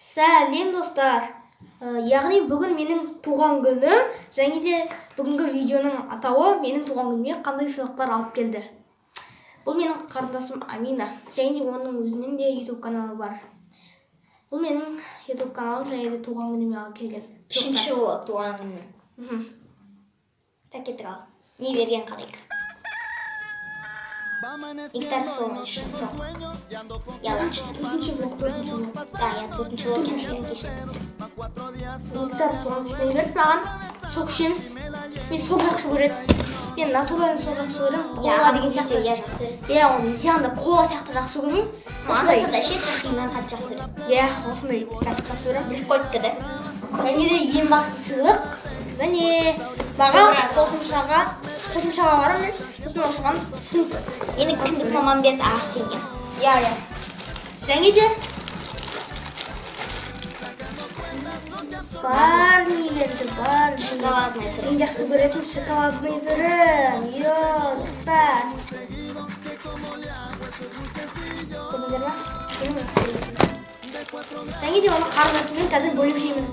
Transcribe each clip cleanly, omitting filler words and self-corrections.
Сәлем достар. Яғни бүгін менің туған күнім, және де бүгінгі видеоның атауы менің туған күніме қандай сыйлықтар алып келді. Бұл менің қарындасым Амина, және де оның өзінің де YouTube каналы бар. Бұл менің YouTube каналым, және де туған күніме алып келген. Үшінші болады туған күні. Так кеттік ал. Не берген қарайық. İlk sorun şu son. Yalan. Төртінші блок. Да, я төртінші блок geçtim. İlk sorun düşünüyoruz. Маған сок ішеміз. Мен сок жақсы көреді. Мен натуральный сок жақсы көремін. Кола деген сияқты я жақсы көреді. Иә, оны зиянда кола сияқты жақсы көрмеймін. Осындай ішеді, рахимнан қатты жақсы көреді. Иә, осындай жақсы көремін. Біліп қойыпты да. Және де ең басты сыйлық. Міне, маған қосымшаға барамын мен. Сосын осыған сумка. Енді кіндік мамам берді ағаш теңге. Иә. Және де бар нелерді, бар. Шоколадный түрі. Мен жақсы көретін шоколадный түрі. Достар. Көрдіңдер ма? Және де оны қарындасыммен қазір бөліп жеймін.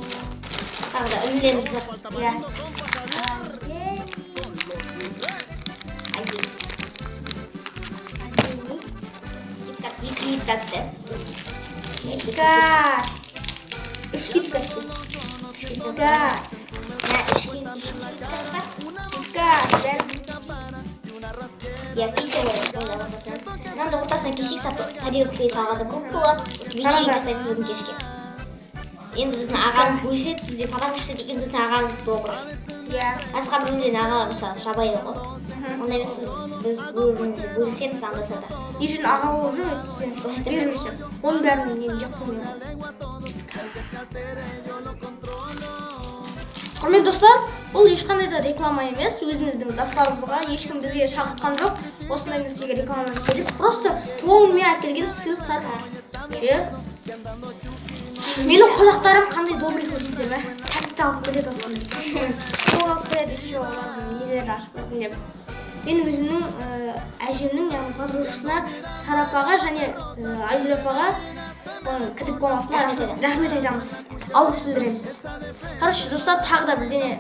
Тағы да үлмелеріміз бар. Иә. Екі киткатты. Киткат. Үш киткат. Киткат. Я кисе болады. Мынандай ортасына кесек сатып, тарелкаға салғанда көп болады. Вечерин жасаймыз бүгін кешке. Енді біздің ағамыз бөліседі, бізде потому что деген біздің ағамыз добрый. Иә. Басқа біреулердің ағалар мысалы жабайы ғой. Ондай емес, біз бөлімізде бөлісеміз анда-санда. Ежен аға болып жүрмейді, бермесем. Оның бәрін мен жақ көрмеймін. Құрметті достар, бұл ешқандай да реклама емес, өзіміздің заттарымызға ешкім бізге шақыртқан жоқ. Осындай нәрсеге реклама істедік. Просто туған күніме әкелген сыйлықтар. Менің қонақтарым қандай добрый көрсетеді ме? Тәтті алып келеді осындай. Сол алып келеді, еще олардың нелері ашпасын деп. Мен өзімнің әжемнің, яғни подружкасына, Сарапаға және Айгүл апаға кідік болмасына рахмет айтамыз. Алғыс білдіреміз. Короче, достар, тағы да бірдеңе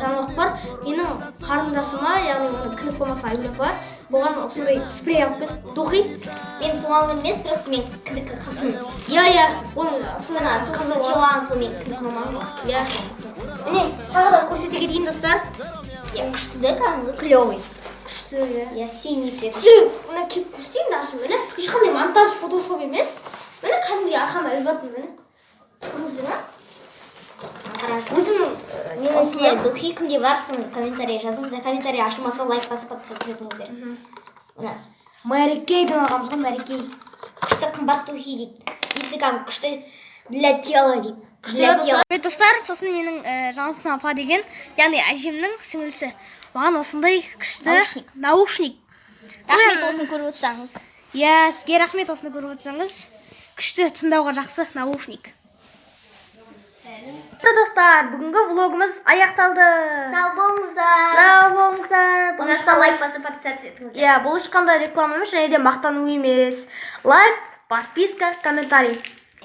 жаңалық бар. Менің қарындасыма, яғни оның кідік болмаса Айгүл апа, бұған осындай спрей алып келді. Духи. Мен туған күн емес, просто мен кідік қызым. Иә, оның Қызы сыйлаған сол мен кідік мамам. Иә. Міне, тағы да көрсете кетейін, достар. Я күшті де кәдімгі клевый. Күшті, иә. Я синий цвет. Сіздер мына кеп көрсетейін даже міне. Ешқандай монтаж, фотошоп емес. Міне кәдімгі арқам ілбатын міне. Көрдіңіздер ме? Өзімнің Осындай духи кімде барсың, комментарий жазыңыздар. Комментарий ашылмаса лайк басып подписывайтыңыздар. Мына Мәрекейдің ағамызға Мәрекей. күшті қымбат духи дейді. Иісі кәдімгі күшті для тела дейді. Достар, сосын менің Жансың апа деген, яғни әжемнің сіңілісі. Маған осындай күшті наушник. Рахмет осыны көріп отырсаңыз. Иә, сізге рахмет осыны көріп отырсаңыз. Күшті тыңдауға жақсы наушник. Достар, бүгінгі влогымыз аяқталды. Сау болыңыздар. Сау болыңыздар. Бұнашта лайк басып подписаться етіңіздер. Иә, бұл ешқандай реклама емес, және де мақтану емес. Лайк, подписка, комментарий.